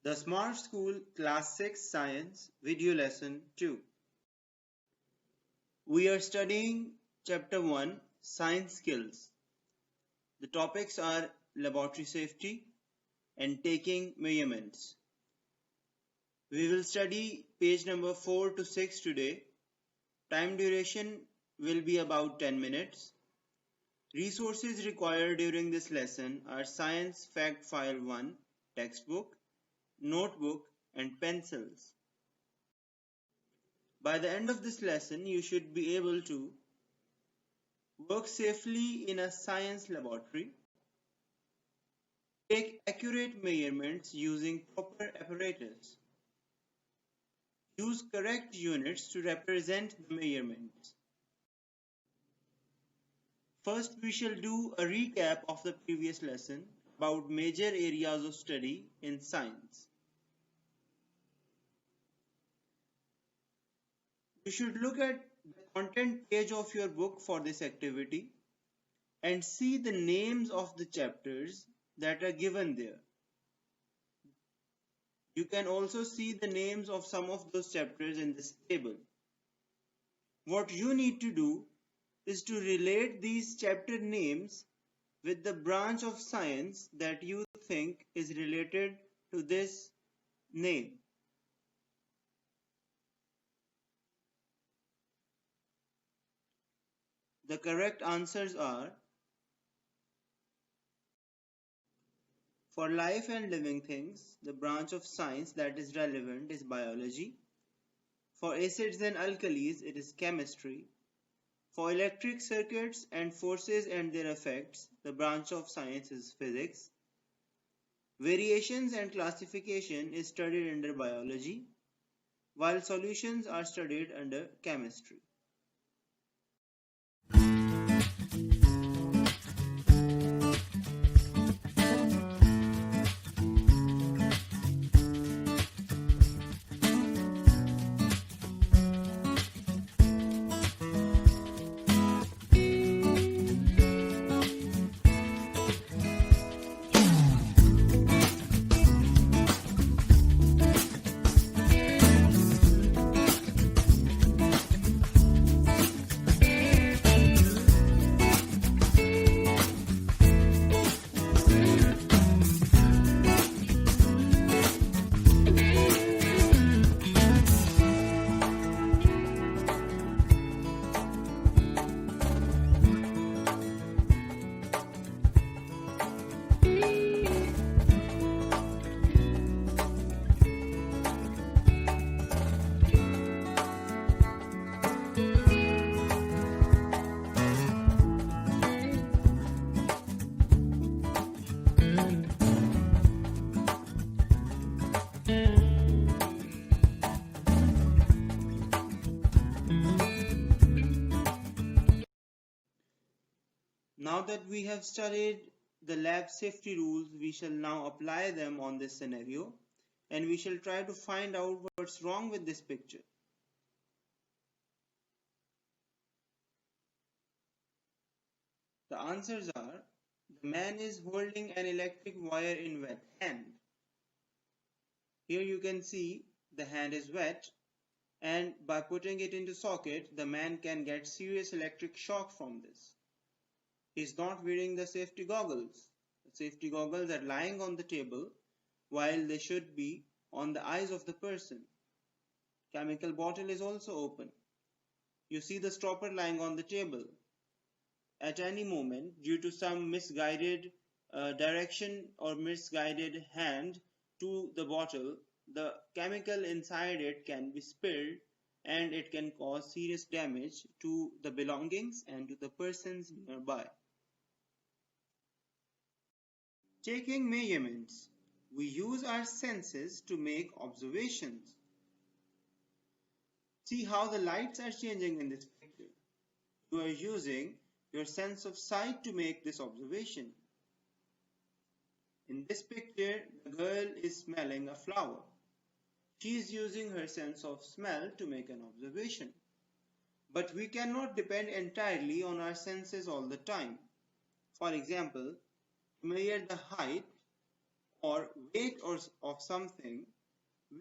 The Smart School Class 6 Science Video Lesson 2. We are studying Chapter 1 Science Skills. The topics are laboratory safety and taking measurements. We will study page number 4 to 6 today. Time duration will be about 10 minutes. Resources required during this lesson are Science Fact File 1 textbook, notebook and pencils. By the end of this lesson, you should be able to work safely in a science laboratory, take accurate measurements using proper apparatus, use correct units to represent the measurements. First, we shall do a recap of the previous lesson about major areas of study in science. You should look at the content page of your book for this activity and see the names of the chapters that are given there. You can also see the names of some of those chapters in this table. What you need to do is to relate these chapter names with the branch of science that you think is related to this name. The correct answers are: for life and living things, the branch of science that is relevant is biology. For acids and alkalis, it is chemistry. For electric circuits and forces and their effects, the branch of science is physics. Variations and classification is studied under biology, while solutions are studied under chemistry. Now that we have studied the lab safety rules, we shall now apply them on this scenario, and we shall try to find out what's wrong with this picture. The answers are: the man is holding an electric wire in wet hand. Here you can see the hand is wet, and by putting it into socket, the man can get serious electric shock from this. He is not wearing the safety goggles. The safety goggles are lying on the table while they should be on the eyes of the person. Chemical bottle is also open. You see the stopper lying on the table. At any moment, due to some misguided direction or misguided hand to the bottle, the chemical inside it can be spilled and it can cause serious damage to the belongings and to the persons nearby. Taking measurements. We use our senses to make observations. See how the lights are changing in this picture. You are using your sense of sight to make this observation. In this picture, the girl is smelling a flower. She is using her sense of smell to make an observation. But we cannot depend entirely on our senses all the time. For example, to measure the height or weight of something,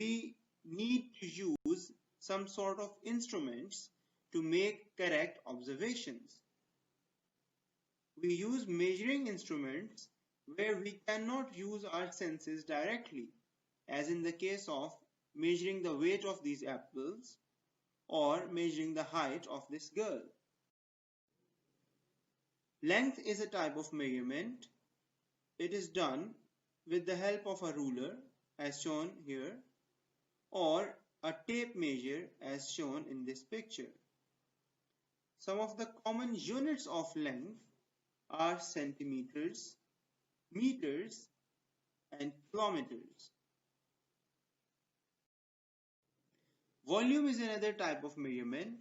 we need to use some sort of instruments to make correct observations. We use measuring instruments where we cannot use our senses directly, as in the case of measuring the weight of these apples or measuring the height of this girl. Length is a type of measurement. It is done with the help of a ruler, as shown here, or a tape measure, as shown in this picture. Some of the common units of length are centimeters, meters, and kilometers. Volume is another type of measurement.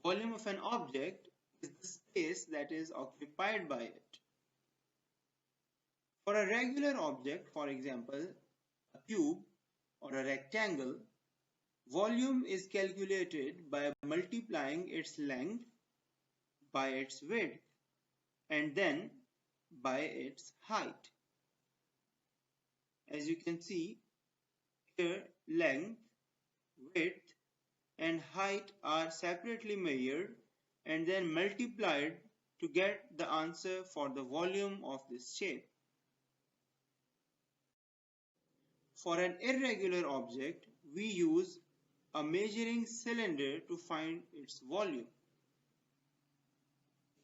Volume of an object is the space that is occupied by it. For a regular object, for example, a cube or a rectangle, volume is calculated by multiplying its length by its width and then by its height. As you can see here, length, width, and height are separately measured and then multiplied to get the answer for the volume of this shape. For an irregular object, we use a measuring cylinder to find its volume.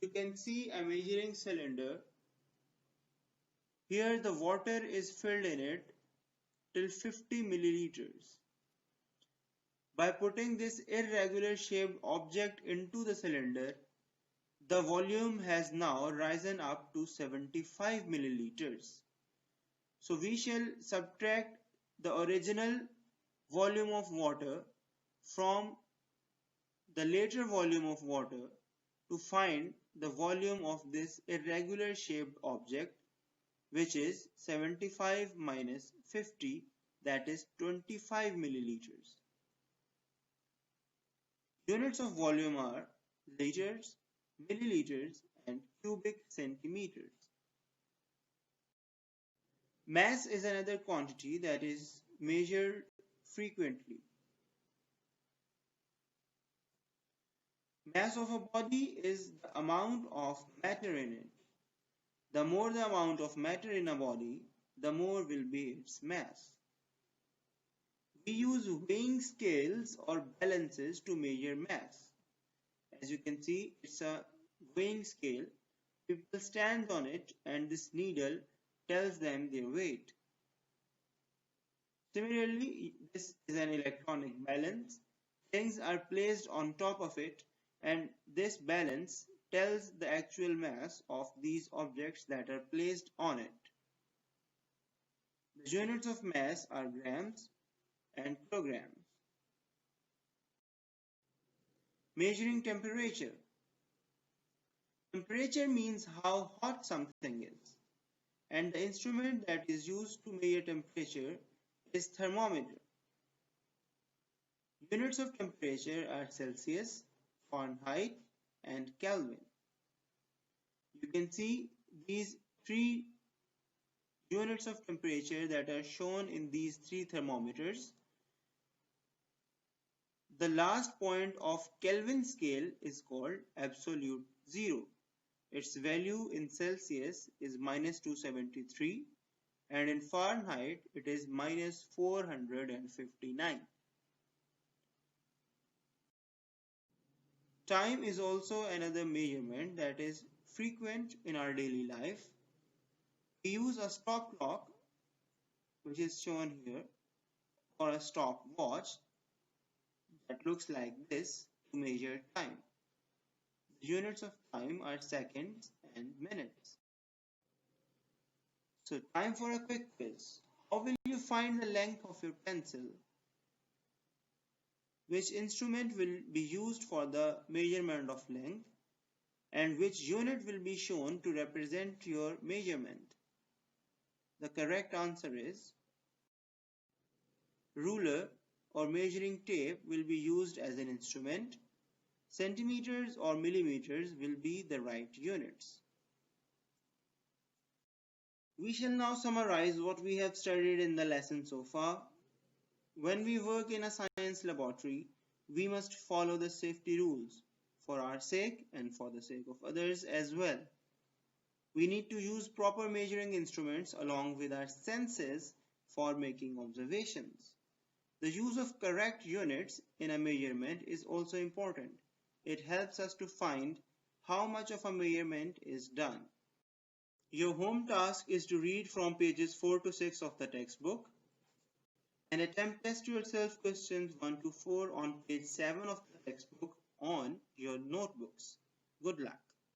You can see a measuring cylinder. Here the water is filled in it till 50 milliliters. By putting this irregular shaped object into the cylinder, the volume has now risen up to 75 milliliters. So we shall subtract the original volume of water from the later volume of water to find the volume of this irregular shaped object, which is 75 minus 50, that is 25 milliliters. Units of volume are liters, milliliters, and cubic centimeters. Mass is another quantity that is measured frequently. Mass of a body is the amount of matter in it. The more the amount of matter in a body, the more will be its mass. We use weighing scales or balances to measure mass. As you can see, it's a weighing scale. People stand on it and this needle tells them their weight. Similarly, this is an electronic balance. Things are placed on top of it and this balance tells the actual mass of these objects that are placed on it. The units of mass are grams and kilograms. Measuring temperature. Temperature means how hot something is, and the instrument that is used to measure temperature is thermometer. Units of temperature are Celsius, Fahrenheit, and Kelvin. You can see these three units of temperature that are shown in these three thermometers. The last point of Kelvin scale is called absolute zero. Its value in Celsius is minus 273 and in Fahrenheit it is minus 459. Time is also another measurement that is frequent in our daily life. We use a stop clock, which is shown here, or a stopwatch that looks like this to measure time. The units of time are seconds and minutes. So time for a quick quiz. How will you find the length of your pencil? Which instrument will be used for the measurement of length? And which unit will be shown to represent your measurement? The correct answer is ruler or measuring tape will be used as an instrument. Centimeters or millimeters will be the right units. We shall now summarize what we have studied in the lesson so far. When we work in a science laboratory, we must follow the safety rules for our sake and for the sake of others as well. We need to use proper measuring instruments along with our senses for making observations. The use of correct units in a measurement is also important. It helps us to find how much of a measurement is done. Your home task is to read from pages 4 to 6 of the textbook and attempt test yourself questions 1 to 4 on page 7 of the textbook on your notebooks. Good luck.